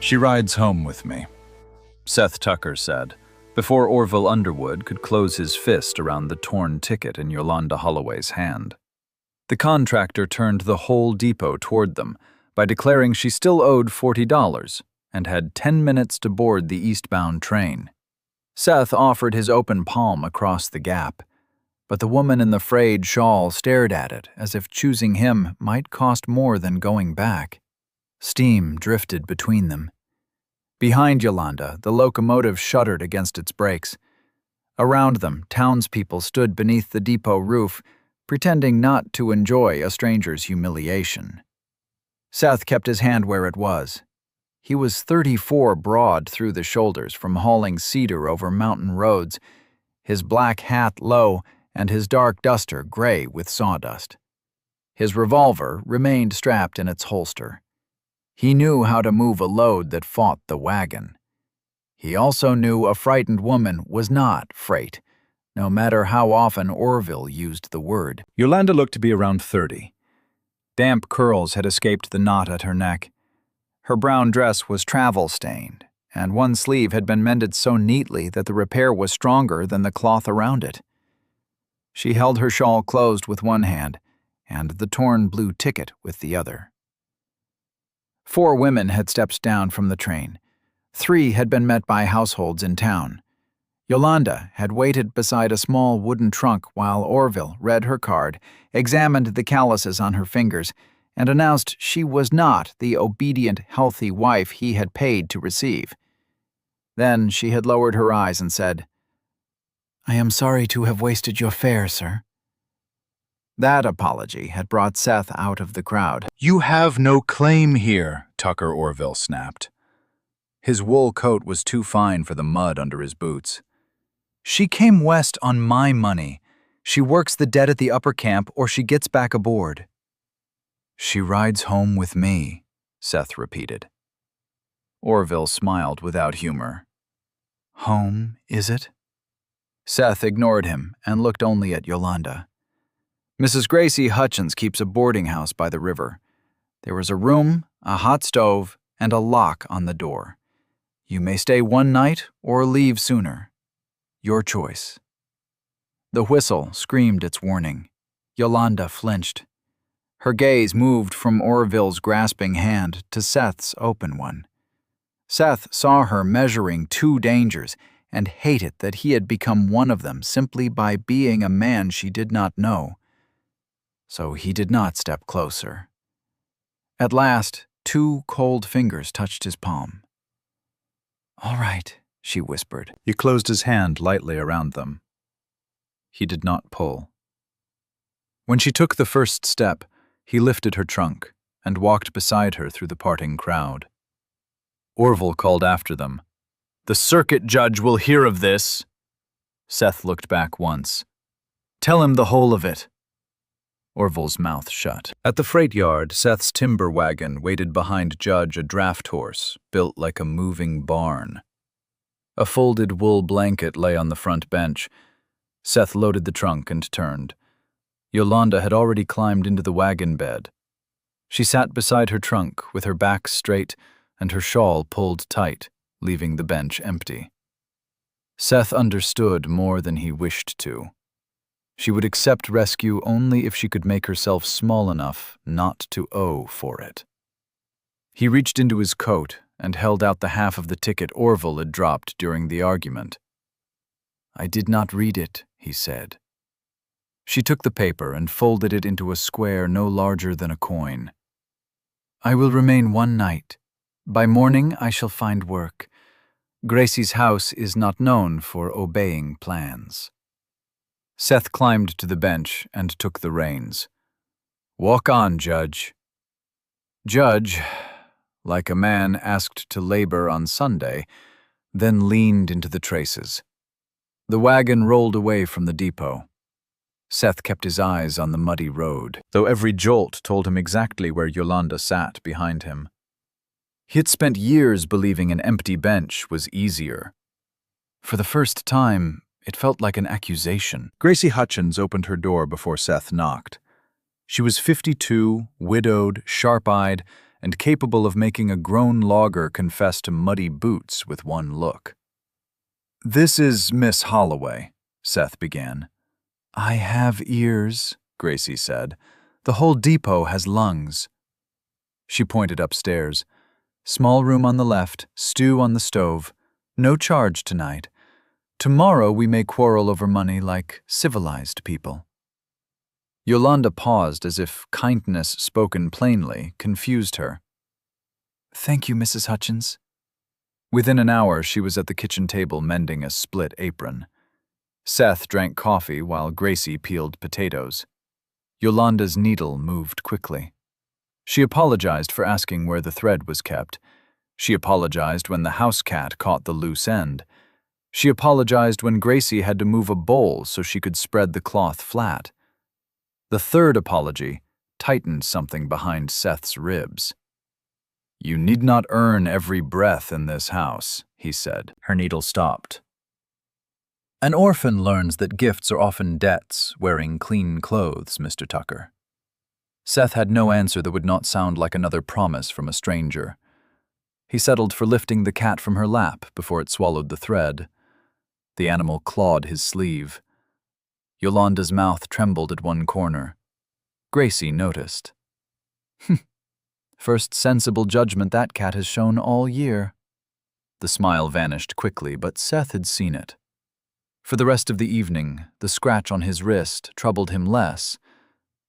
She rides home with me, Seth Tucker said, before Orville Underwood could close his fist around the torn ticket in Yolanda Holloway's hand. The contractor turned the whole depot toward them by declaring she still owed $40 and had 10 minutes to board the eastbound train. Seth offered his open palm across the gap, but the woman in the frayed shawl stared at it as if choosing him might cost more than going back. Steam drifted between them. Behind Yolanda, the locomotive shuddered against its brakes. Around them, townspeople stood beneath the depot roof, pretending not to enjoy a stranger's humiliation. Seth kept his hand where it was. He was 34 broad through the shoulders from hauling cedar over mountain roads, his black hat low and his dark duster gray with sawdust. His revolver remained strapped in its holster. He knew how to move a load that fought the wagon. He also knew a frightened woman was not freight, no matter how often Orville used the word. Yolanda looked to be around 30. Damp curls had escaped the knot at her neck. Her brown dress was travel-stained, and one sleeve had been mended so neatly that the repair was stronger than the cloth around it. She held her shawl closed with one hand and the torn blue ticket with the other. 4 women had stepped down from the train. 3 had been met by households in town. Yolanda had waited beside a small wooden trunk while Orville read her card, examined the calluses on her fingers, and announced she was not the obedient, healthy wife he had paid to receive. Then she had lowered her eyes and said, "I am sorry to have wasted your fare, sir." That apology had brought Seth out of the crowd. "You have no claim here," Tucker Orville snapped. His wool coat was too fine for the mud under his boots. "She came west on my money. She works the debt at the upper camp or she gets back aboard." "She rides home with me," Seth repeated. Orville smiled without humor. "Home, is it?" Seth ignored him and looked only at Yolanda. "Mrs. Gracie Hutchins keeps a boarding house by the river. There is a room, a hot stove, and a lock on the door. You may stay one night or leave sooner. Your choice." The whistle screamed its warning. Yolanda flinched. Her gaze moved from Orville's grasping hand to Seth's open one. Seth saw her measuring 2 dangers and hated that he had become one of them simply by being a man she did not know. So he did not step closer. At last, 2 cold fingers touched his palm. "All right," she whispered. He closed his hand lightly around them. He did not pull. When she took the first step, he lifted her trunk and walked beside her through the parting crowd. Orville called after them, "The circuit judge will hear of this." Seth looked back once. "Tell him the whole of it." Orville's mouth shut. At the freight yard, Seth's timber wagon waited behind Judge, a draft horse, built like a moving barn. A folded wool blanket lay on the front bench. Seth loaded the trunk and turned. Yolanda had already climbed into the wagon bed. She sat beside her trunk with her back straight and her shawl pulled tight, leaving the bench empty. Seth understood more than he wished to. She would accept rescue only if she could make herself small enough not to owe for it. He reached into his coat and held out the half of the ticket Orville had dropped during the argument. "I did not read it," he said. She took the paper and folded it into a square no larger than a coin. "I will remain one night. By morning I shall find work. Gracie's house is not known for obeying plans." Seth climbed to the bench and took the reins. "Walk on, Judge." Judge, like a man asked to labor on Sunday, then leaned into the traces. The wagon rolled away from the depot. Seth kept his eyes on the muddy road, though every jolt told him exactly where Yolanda sat behind him. He had spent years believing an empty bench was easier. For the first time, it felt like an accusation. Gracie Hutchins opened her door before Seth knocked. She was 52, widowed, sharp-eyed, and capable of making a grown logger confess to muddy boots with one look. "This is Miss Holloway," Seth began. "I have ears," Gracie said. "The whole depot has lungs." She pointed upstairs. "Small room on the left, stew on the stove. No charge tonight. Tomorrow we may quarrel over money like civilized people." Yolanda paused as if kindness spoken plainly confused her. "Thank you, Mrs. Hutchins." Within an hour, she was at the kitchen table mending a split apron. Seth drank coffee while Gracie peeled potatoes. Yolanda's needle moved quickly. She apologized for asking where the thread was kept. She apologized when the house cat caught the loose end. She apologized when Gracie had to move a bowl so she could spread the cloth flat. The third apology tightened something behind Seth's ribs. "You need not earn every breath in this house," he said. Her needle stopped. "An orphan learns that gifts are often debts, wearing clean clothes, Mr. Tucker." Seth had no answer that would not sound like another promise from a stranger. He settled for lifting the cat from her lap before it swallowed the thread. The animal clawed his sleeve. Yolanda's mouth trembled at one corner. Gracie noticed. "First sensible judgment that cat has shown all year." The smile vanished quickly, but Seth had seen it. For the rest of the evening, the scratch on his wrist troubled him less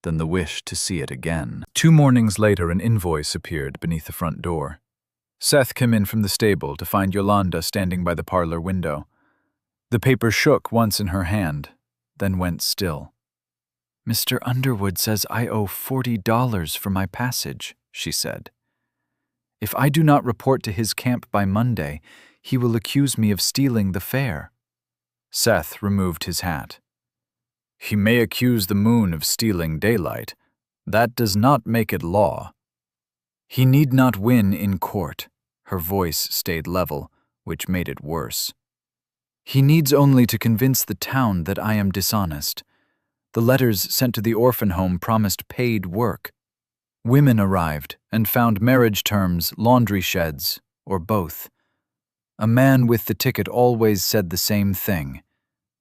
than the wish to see it again. 2 mornings later, an invoice appeared beneath the front door. Seth came in from the stable to find Yolanda standing by the parlor window. The paper shook once in her hand, then went still. "Mr. Underwood says I owe $40 for my passage," she said. "If I do not report to his camp by Monday, he will accuse me of stealing the fare." Seth removed his hat. "He may accuse the moon of stealing daylight. That does not make it law. He need not win in court." Her voice stayed level, which made it worse. "He needs only to convince the town that I am dishonest. The letters sent to the orphan home promised paid work. Women arrived and found marriage terms, laundry sheds, or both. A man with the ticket always said the same thing: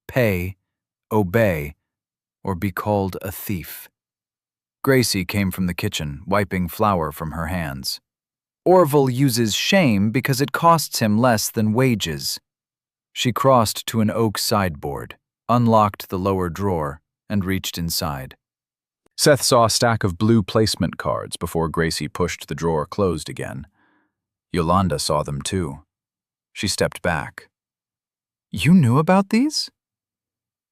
pay, obey, or be called a thief." Gracie came from the kitchen, wiping flour from her hands. "Orville uses shame because it costs him less than wages." She crossed to an oak sideboard, unlocked the lower drawer, and reached inside. Seth saw a stack of blue placement cards before Gracie pushed the drawer closed again. Yolanda saw them too. She stepped back. "You knew about these?"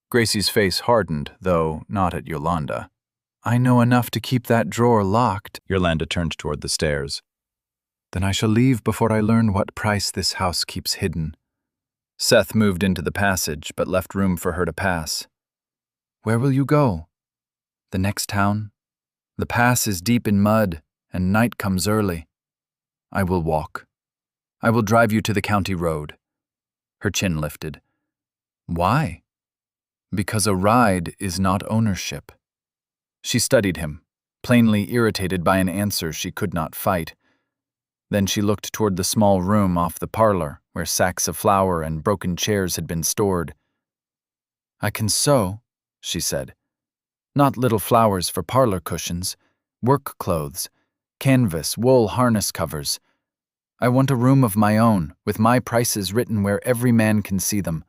Gracie's face hardened, though not at Yolanda. "I know enough to keep that drawer locked." Yolanda turned toward the stairs. "Then I shall leave before I learn what price this house keeps hidden." Seth moved into the passage, but left room for her to pass. "Where will you go?" "The next town. The pass is deep in mud, and night comes early." "I will walk. I will drive you to the county road." Her chin lifted. "Why?" "Because a ride is not ownership." She studied him, plainly irritated by an answer she could not fight. Then she looked toward the small room off the parlor, where sacks of flour and broken chairs had been stored. "I can sew," she said. "Not little flowers for parlor cushions, work clothes, canvas, wool harness covers. I want a room of my own, with my prices written where every man can see them.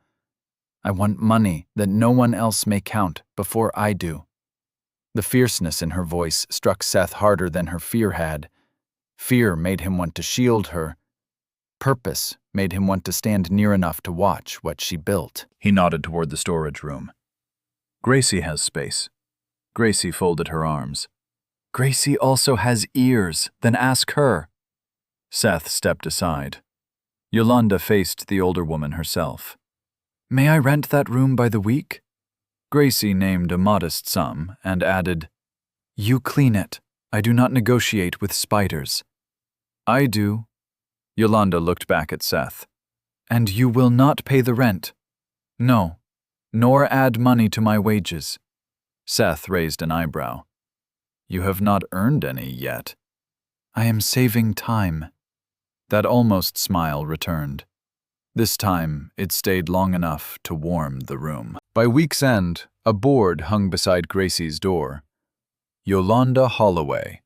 I want money that no one else may count before I do." The fierceness in her voice struck Seth harder than her fear had. Fear made him want to shield her. Purpose made him want to stand near enough to watch what she built. He nodded toward the storage room. "Gracie has space." Gracie folded her arms. "Gracie also has ears, then ask her." Seth stepped aside. Yolanda faced the older woman herself. "May I rent that room by the week?" Gracie named a modest sum and added, "You clean it. I do not negotiate with spiders." "I do." Yolanda looked back at Seth. "And you will not pay the rent?" "No, nor add money to my wages." Seth raised an eyebrow. "You have not earned any yet." I am saving time. That almost smile returned. This time, it stayed long enough to warm the room. By week's end, a board hung beside Gracie's door. Yolanda Holloway,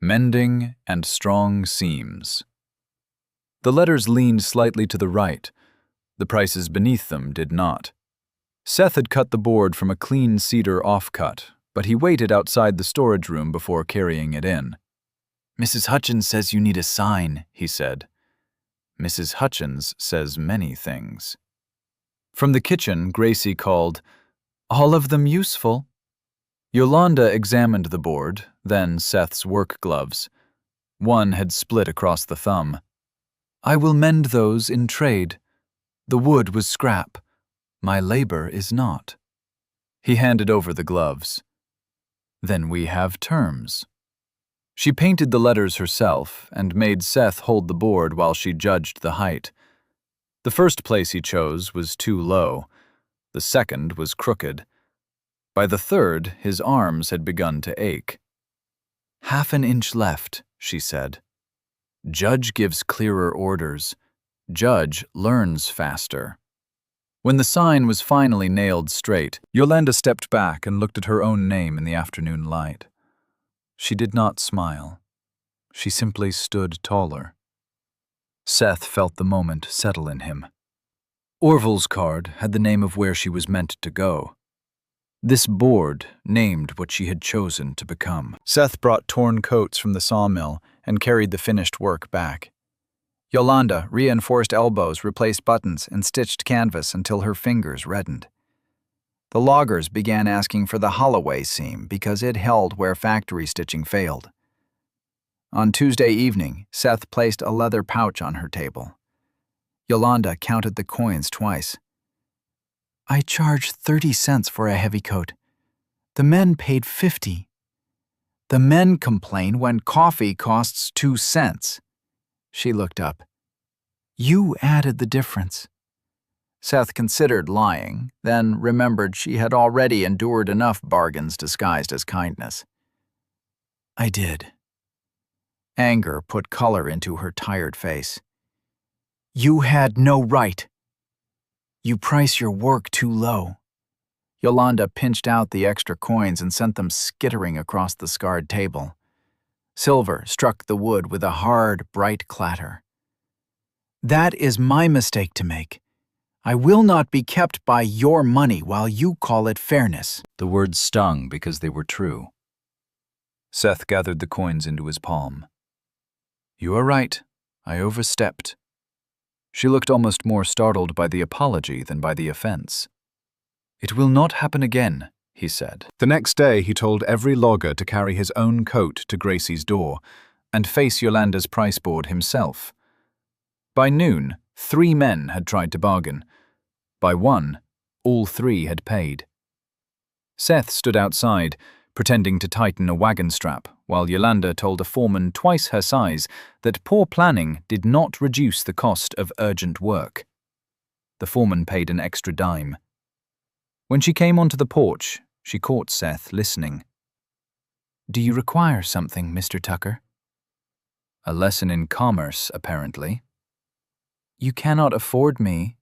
Mending and Strong Seams. The letters leaned slightly to the right. The prices beneath them did not. Seth had cut the board from a clean cedar offcut, but he waited outside the storage room before carrying it in. "Mrs. Hutchins says you need a sign," he said. Mrs. Hutchins says many things. From the kitchen, Gracie called, "All of them useful." Yolanda examined the board, then Seth's work gloves. One had split across the thumb. "I will mend those in trade. The wood was scrap. My labor is not." He handed over the gloves. "Then we have terms." She painted the letters herself and made Seth hold the board while she judged the height. The first place he chose was too low. The second was crooked. By the third, his arms had begun to ache. "Half an inch left," she said. Judge gives clearer orders. Judge learns faster. When the sign was finally nailed straight, Yolanda stepped back and looked at her own name in the afternoon light. She did not smile. She simply stood taller. Seth felt the moment settle in him. Orville's card had the name of where she was meant to go. This board named what she had chosen to become. Seth brought torn coats from the sawmill and carried the finished work back. Yolanda reinforced elbows, replaced buttons, and stitched canvas until her fingers reddened. The loggers began asking for the Holloway seam because it held where factory stitching failed. On Tuesday evening, Seth placed a leather pouch on her table. Yolanda counted the coins twice. "I charge 30 cents for a heavy coat. The men paid 50. The men complain when coffee costs 2 cents. She looked up. "You added the difference." Seth considered lying, then remembered she had already endured enough bargains disguised as kindness. "I did." Anger put color into her tired face. "You had no right. You price your work too low." Yolanda pinched out the extra coins and sent them skittering across the scarred table. Silver struck the wood with a hard, bright clatter. "That is my mistake to make. I will not be kept by your money while you call it fairness." The words stung because they were true. Seth gathered the coins into his palm. "You are right. I overstepped." She looked almost more startled by the apology than by the offense. "It will not happen again," he said. The next day, he told every logger to carry his own coat to Gracie's door and face Yolanda's price board himself. By noon, 3 men had tried to bargain. By 1, all 3 had paid. Seth stood outside, pretending to tighten a wagon strap, while Yolanda told a foreman twice her size that poor planning did not reduce the cost of urgent work. The foreman paid an extra dime. When she came onto the porch, she caught Seth listening. "Do you require something, Mr. Tucker?" "A lesson in commerce, apparently." "You cannot afford me."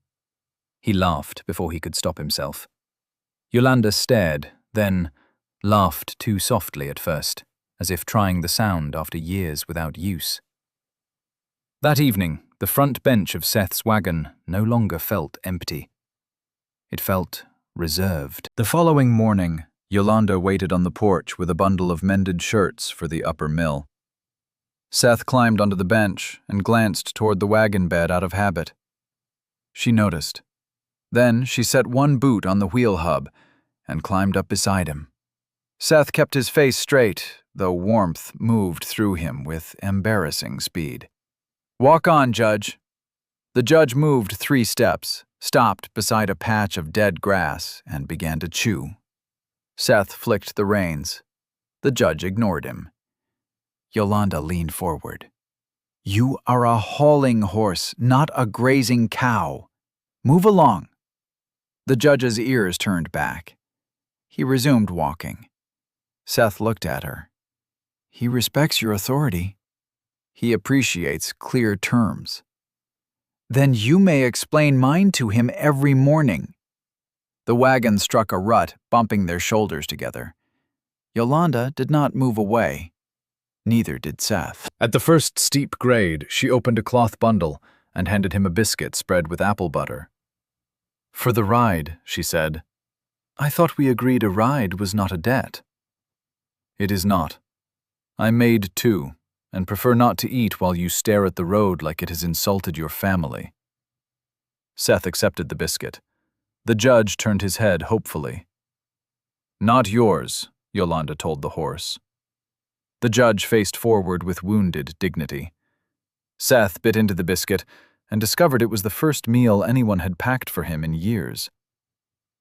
He laughed before he could stop himself. Yolanda stared, then laughed too softly at first, as if trying the sound after years without use. That evening, the front bench of Seth's wagon no longer felt empty. It felt reserved. The following morning, Yolanda waited on the porch with a bundle of mended shirts for the upper mill. Seth climbed onto the bench and glanced toward the wagon bed out of habit. She noticed. Then she set one boot on the wheel hub and climbed up beside him. Seth kept his face straight, though warmth moved through him with embarrassing speed. "Walk on, Judge." The judge moved 3 steps, stopped beside a patch of dead grass, and began to chew. Seth flicked the reins. The judge ignored him. Yolanda leaned forward. "You are a hauling horse, not a grazing cow. Move along." The judge's ears turned back. He resumed walking. Seth looked at her. "He respects your authority." He appreciates clear terms. Then you may explain mine to him every morning. The wagon struck a rut, bumping their shoulders together. Yolanda did not move away. Neither did Seth. At the first steep grade, she opened a cloth bundle and handed him a biscuit spread with apple butter. For the ride, she said. I thought we agreed a ride was not a debt. It is not. I made two, and prefer not to eat while you stare at the road like it has insulted your family. Seth accepted the biscuit. The judge turned his head hopefully. Not yours, Yolanda told the horse. The judge faced forward with wounded dignity. Seth bit into the biscuit and discovered it was the first meal anyone had packed for him in years.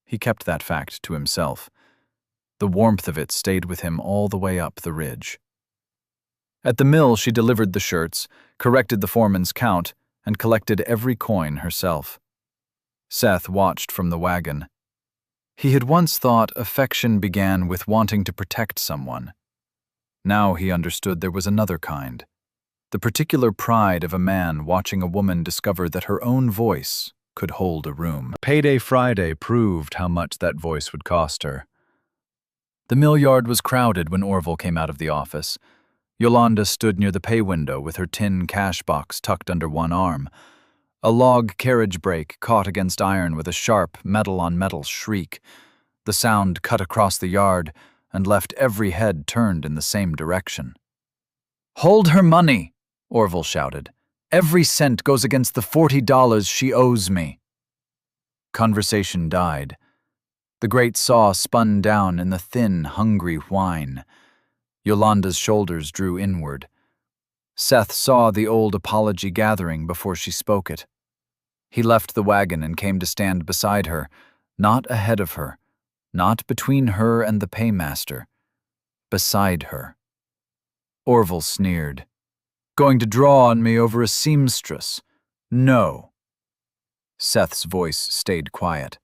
He kept that fact to himself. The warmth of it stayed with him all the way up the ridge. At the mill, she delivered the shirts, corrected the foreman's count, and collected every coin herself. Seth watched from the wagon. He had once thought affection began with wanting to protect someone. Now he understood there was another kind. The particular pride of a man watching a woman discover that her own voice could hold a room. Payday Friday proved how much that voice would cost her. The mill yard was crowded when Orville came out of the office. Yolanda stood near the pay window with her tin cash box tucked under one arm. A log carriage brake caught against iron with a sharp metal-on-metal shriek. The sound cut across the yard and left every head turned in the same direction. "Hold her money!" Orville shouted. "Every cent goes against the $40 she owes me." Conversation died. The great saw spun down in the thin, hungry whine. Yolanda's shoulders drew inward. Seth saw the old apology gathering before she spoke it. He left the wagon and came to stand beside her, not ahead of her, not between her and the paymaster, beside her. Orville sneered. "Going to draw on me over a seamstress? No." Seth's voice stayed quiet.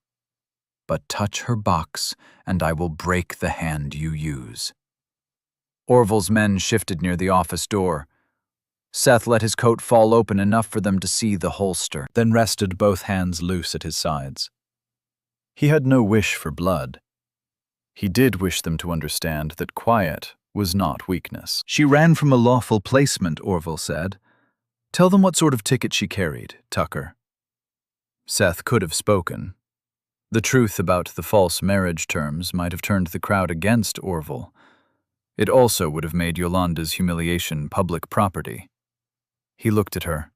"But touch her box, and I will break the hand you use." Orville's men shifted near the office door. Seth let his coat fall open enough for them to see the holster, then rested both hands loose at his sides. He had no wish for blood. He did wish them to understand that quiet was not weakness. "She ran from a lawful placement," Orville said. "Tell them what sort of ticket she carried, Tucker." Seth could have spoken. The truth about the false marriage terms might have turned the crowd against Orville. It also would have made Yolanda's humiliation public property. He looked at her.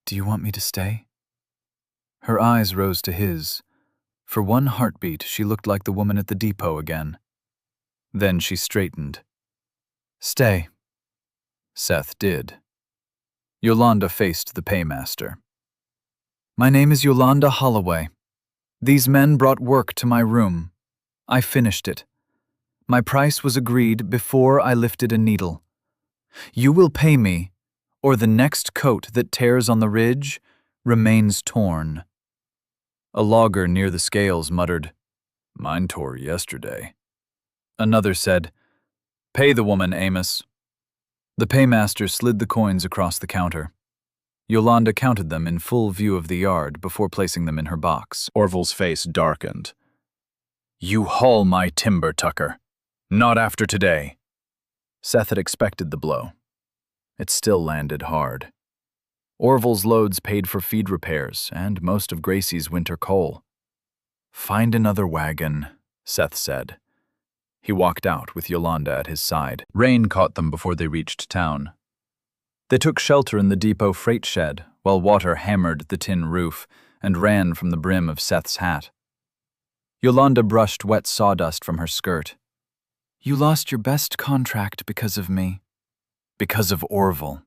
"Do you want me to stay?" Her eyes rose to his. For one heartbeat, she looked like the woman at the depot again. Then she straightened. "Stay." Seth did. Yolanda faced the paymaster. "My name is Yolanda Holloway. These men brought work to my room. I finished it. My price was agreed before I lifted a needle. You will pay me, or the next coat that tears on the ridge remains torn." A logger near the scales muttered, "Mine tore yesterday." Another said, "Pay the woman, Amos." The paymaster slid the coins across the counter. Yolanda counted them in full view of the yard before placing them in her box. Orville's face darkened. "You haul my timber, Tucker. Not after today." Seth had expected the blow. It still landed hard. Orville's loads paid for feed repairs and most of Gracie's winter coal. "Find another wagon," Seth said. He walked out with Yolanda at his side. Rain caught them before they reached town. They took shelter in the depot freight shed while water hammered the tin roof and ran from the brim of Seth's hat. Yolanda brushed wet sawdust from her skirt. "You lost your best contract because of me. Because of Orville.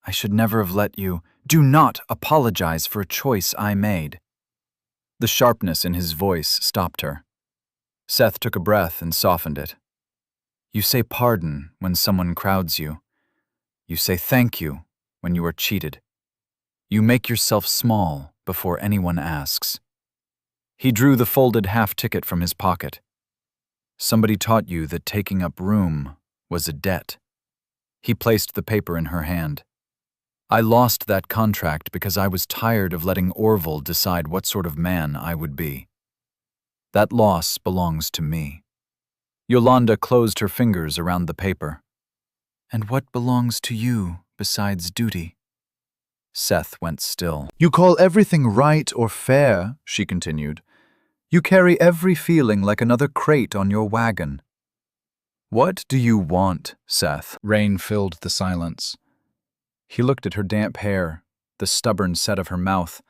I should never have let you. Do not apologize for a choice I made." The sharpness in his voice stopped her. Seth took a breath and softened it. "You say pardon when someone crowds you. You say thank you when you are cheated. You make yourself small before anyone asks." He drew the folded half-ticket from his pocket. "Somebody taught you that taking up room was a debt." He placed the paper in her hand. I lost that contract because I was tired of letting Orville decide what sort of man I would be. That loss belongs to me. Yolanda closed her fingers around the paper. And what belongs to you besides duty? Seth went still. You call everything right or fair, she continued. You carry every feeling like another crate on your wagon. What do you want, Seth? Rain filled the silence. He looked at her damp hair, the stubborn set of her mouth,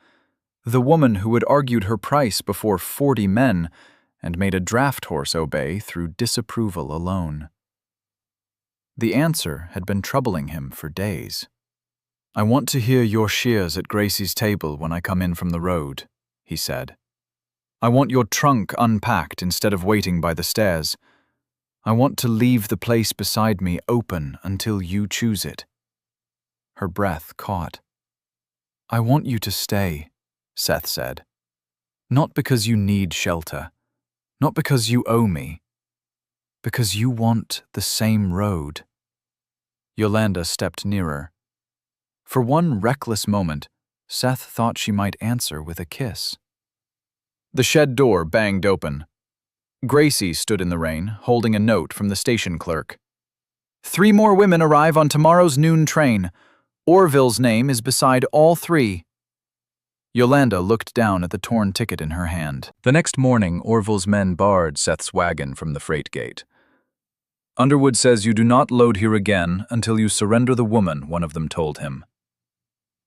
the woman who had argued her price before 40 men and made a draft horse obey through disapproval alone. The answer had been troubling him for days. I want to hear your shears at Gracie's table when I come in from the road, he said. I want your trunk unpacked instead of waiting by the stairs. I want to leave the place beside me open until you choose it. Her breath caught. I want you to stay, Seth said. Not because you need shelter, not because you owe me, because you want the same road. Yolanda stepped nearer. For one reckless moment, Seth thought she might answer with a kiss. The shed door banged open. Gracie stood in the rain, holding a note from the station clerk. 3 more women arrive on tomorrow's noon train. Orville's name is beside all 3. Yolanda looked down at the torn ticket in her hand. The next morning, Orville's men barred Seth's wagon from the freight gate. Underwood says you do not load here again until you surrender the woman, one of them told him.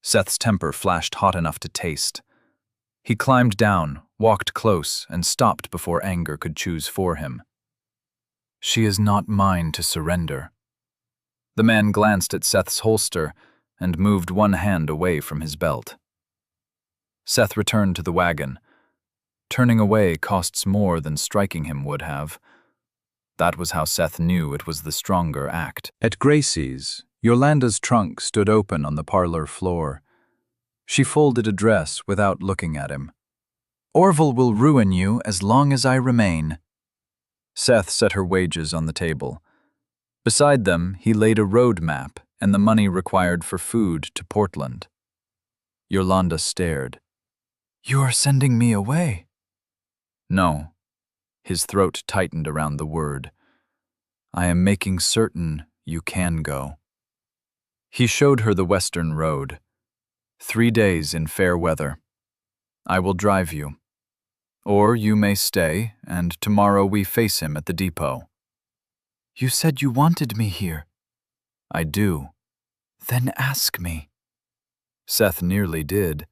Seth's temper flashed hot enough to taste. He climbed down, walked close, and stopped before anger could choose for him. She is not mine to surrender. The man glanced at Seth's holster and moved one hand away from his belt. Seth returned to the wagon. Turning away costs more than striking him would have. That was how Seth knew it was the stronger act. At Gracie's, Yolanda's trunk stood open on the parlor floor. She folded a dress without looking at him. Orville will ruin you as long as I remain. Seth set her wages on the table. Beside them, he laid a road map and the money required for food to Portland. Yolanda stared. You are sending me away. No. His throat tightened around the word. I am making certain you can go. He showed her the western road. 3 days in fair weather. I will drive you. Or you may stay, and tomorrow we face him at the depot. You said you wanted me here. I do. Then ask me. Seth nearly did.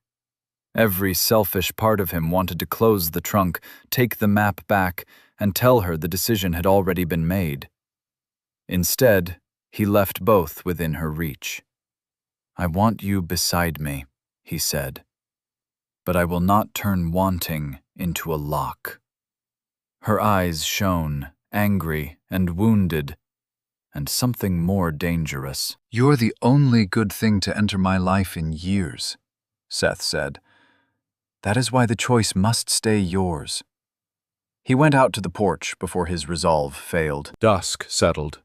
Every selfish part of him wanted to close the trunk, take the map back, and tell her the decision had already been made. Instead, he left both within her reach. I want you beside me, he said, but I will not turn wanting into a lock. Her eyes shone, angry and wounded, and something more dangerous. You're the only good thing to enter my life in years, Seth said. That is why the choice must stay yours. He went out to the porch before his resolve failed. Dusk settled.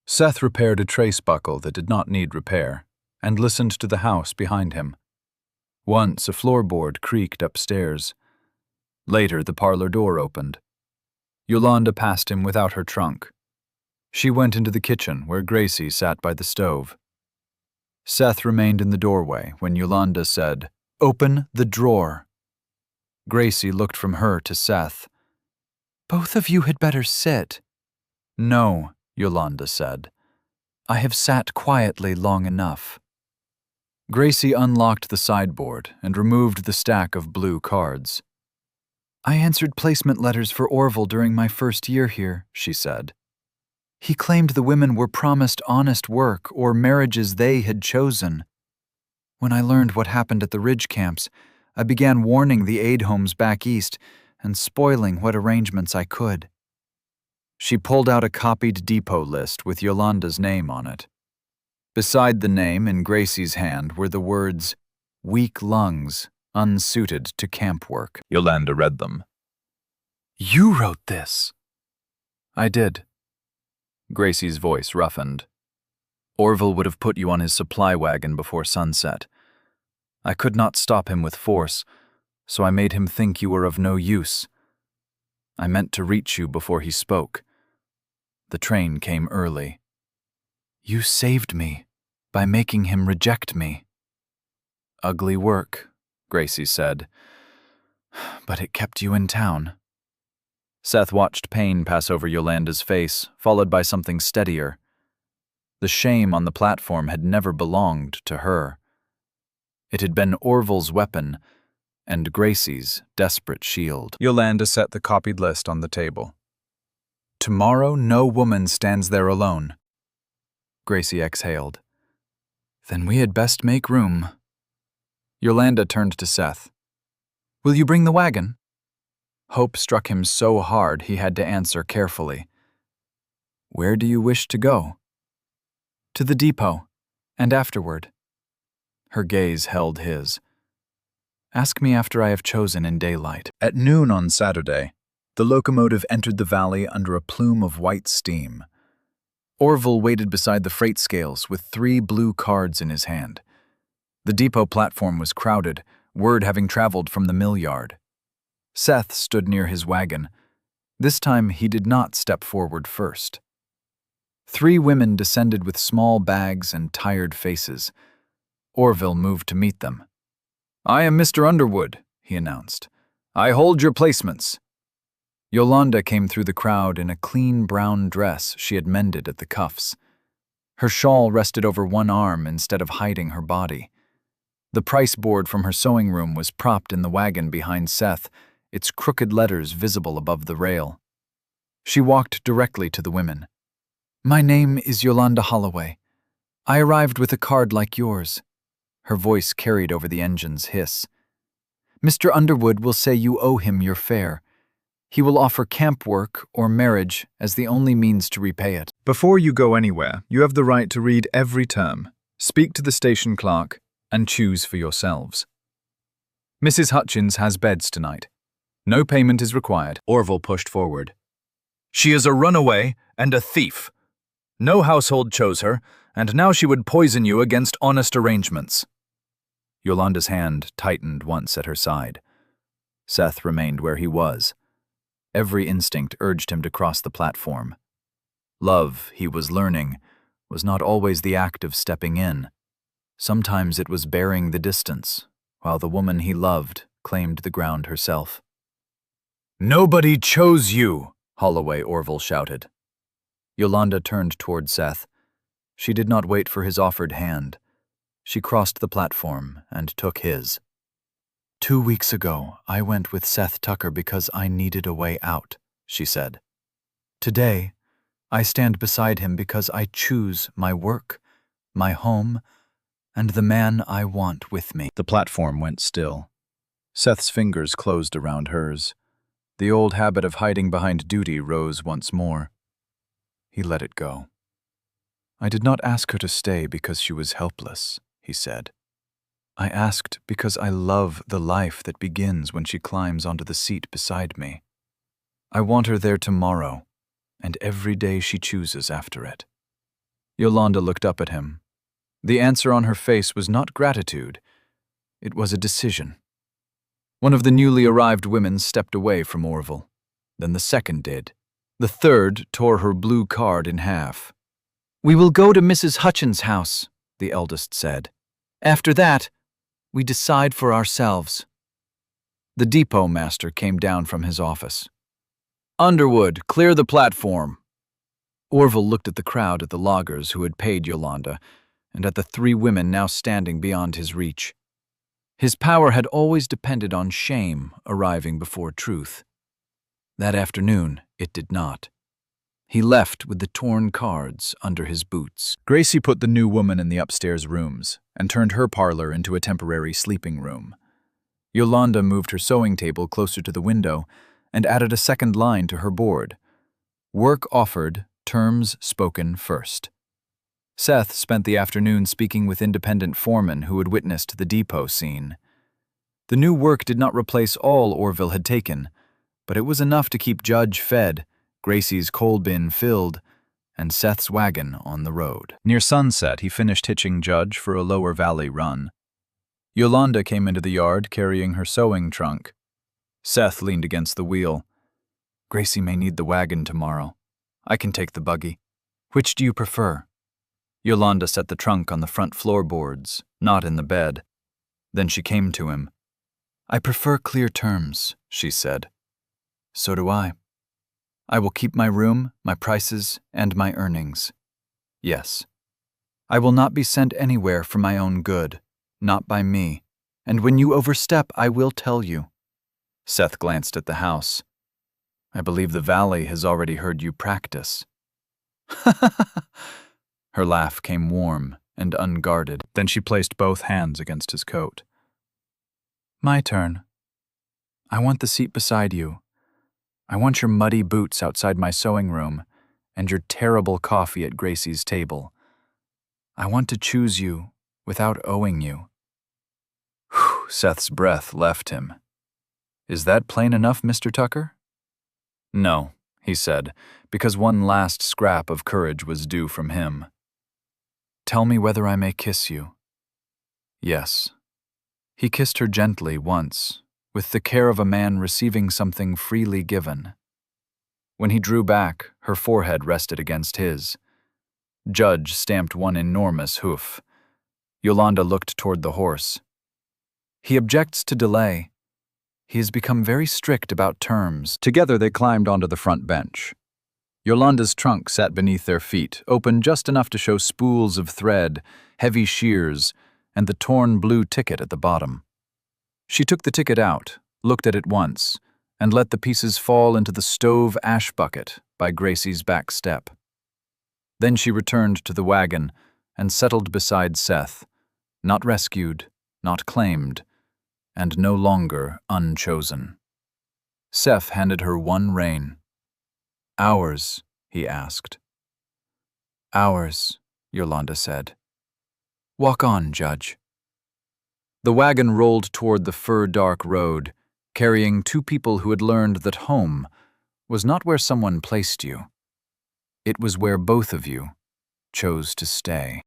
Seth repaired a trace buckle that did not need repair, and listened to the house behind him. Once a floorboard creaked upstairs. Later the parlor door opened. Yolanda passed him without her trunk. She went into the kitchen where Gracie sat by the stove. Seth remained in the doorway when Yolanda said, Open the drawer. Gracie looked from her to Seth. Both of you had better sit. No, Yolanda said. I have sat quietly long enough. Gracie unlocked the sideboard and removed the stack of blue cards. I answered placement letters for Orville during my first year here, she said. He claimed the women were promised honest work or marriages they had chosen. When I learned what happened at the Ridge camps, I began warning the aid homes back east and spoiling what arrangements I could. She pulled out a copied depot list with Yolanda's name on it. Beside the name in Gracie's hand were the words, weak lungs, unsuited to camp work. Yolanda read them. You wrote this. I did. Gracie's voice roughened. Orville would have put you on his supply wagon before sunset. I could not stop him with force, so I made him think you were of no use. I meant to reach you before he spoke. The train came early. You saved me by making him reject me. Ugly work, Gracie said, but it kept you in town. Seth watched pain pass over Yolanda's face, followed by something steadier. The shame on the platform had never belonged to her. It had been Orville's weapon and Gracie's desperate shield. Yolanda set the copied list on the table. Tomorrow no woman stands there alone. Gracie exhaled. Then we had best make room. Yolanda turned to Seth. Will you bring the wagon? Hope struck him so hard he had to answer carefully. Where do you wish to go? To the depot, and afterward. Her gaze held his. Ask me after I have chosen in daylight. At noon on Saturday, the locomotive entered the valley under a plume of white steam. Orville waited beside the freight scales with 3 blue cards in his hand. The depot platform was crowded, word having traveled from the mill yard. Seth stood near his wagon. This time he did not step forward first. 3 women descended with small bags and tired faces. Orville moved to meet them. I am Mr. Underwood, he announced. I hold your placements. Yolanda came through the crowd in a clean brown dress she had mended at the cuffs. Her shawl rested over one arm instead of hiding her body. The price board from her sewing room was propped in the wagon behind Seth, its crooked letters visible above the rail. She walked directly to the women. My name is Yolanda Holloway. I arrived with a card like yours. Her voice carried over the engine's hiss. Mr. Underwood will say you owe him your fare. He will offer camp work or marriage as the only means to repay it. Before you go anywhere, you have the right to read every term, speak to the station clerk, and choose for yourselves. Mrs. Hutchins has beds tonight. No payment is required. Orville pushed forward. She is a runaway and a thief. No household chose her, and now she would poison you against honest arrangements. Yolanda's hand tightened once at her side. Seth remained where he was. Every instinct urged him to cross the platform. Love, he was learning, was not always the act of stepping in. Sometimes it was bearing the distance, while the woman he loved claimed the ground herself. Nobody chose you, Holloway Orville shouted. Yolanda turned toward Seth. She did not wait for his offered hand. She crossed the platform and took his. 2 weeks ago, I went with Seth Tucker because I needed a way out, she said. Today, I stand beside him because I choose my work, my home, and the man I want with me. The platform went still. Seth's fingers closed around hers. The old habit of hiding behind duty rose once more. He let it go. I did not ask her to stay because she was helpless, he said. I asked because I love the life that begins when she climbs onto the seat beside me. I want her there tomorrow, and every day she chooses after it. Yolanda looked up at him. The answer on her face was not gratitude. It was a decision. One of the newly arrived women stepped away from Orville. Then the second did. The third tore her blue card in half. We will go to Mrs. Hutchins' house, the eldest said. After that, we decide for ourselves. The depot master came down from his office. Underwood, clear the platform. Orville looked at the crowd at the loggers who had paid Yolanda, and at the 3 women now standing beyond his reach. His power had always depended on shame arriving before truth. That afternoon, it did not. He left with the torn cards under his boots. Gracie put the new woman in the upstairs rooms and turned her parlor into a temporary sleeping room. Yolanda moved her sewing table closer to the window and added a second line to her board. Work offered, terms spoken first. Seth spent the afternoon speaking with independent foremen who had witnessed the depot scene. The new work did not replace all Orville had taken, but it was enough to keep Judge fed, Gracie's coal bin filled, and Seth's wagon on the road. Near sunset, he finished hitching Judge for a lower valley run. Yolanda came into the yard carrying her sewing trunk. Seth leaned against the wheel. Gracie may need the wagon tomorrow. I can take the buggy. Which do you prefer? Yolanda set the trunk on the front floorboards, not in the bed. Then she came to him. I prefer clear terms, she said. So do I. I will keep my room, my prices, and my earnings. Yes. I will not be sent anywhere for my own good, not by me, and when you overstep, I will tell you. Seth glanced at the house. I believe the valley has already heard you practice. Her laugh came warm and unguarded. Then she placed both hands against his coat. My turn. I want the seat beside you. I want your muddy boots outside my sewing room and your terrible coffee at Gracie's table. I want to choose you without owing you. Whew, Seth's breath left him. Is that plain enough, Mr. Tucker? No, he said, because one last scrap of courage was due from him. Tell me whether I may kiss you. Yes. He kissed her gently once, with the care of a man receiving something freely given. When he drew back, her forehead rested against his. Judge stamped one enormous hoof. Yolanda looked toward the horse. He objects to delay. He has become very strict about terms. Together they climbed onto the front bench. Yolanda's trunk sat beneath their feet, open just enough to show spools of thread, heavy shears, and the torn blue ticket at the bottom. She took the ticket out, looked at it once, and let the pieces fall into the stove ash bucket by Gracie's back step. Then she returned to the wagon and settled beside Seth, not rescued, not claimed, and no longer unchosen. Seth handed her one rein. Ours, he asked. Ours, Yolanda said. Walk on, Judge. The wagon rolled toward the fur-dark road, carrying two people who had learned that home was not where someone placed you. It was where both of you chose to stay.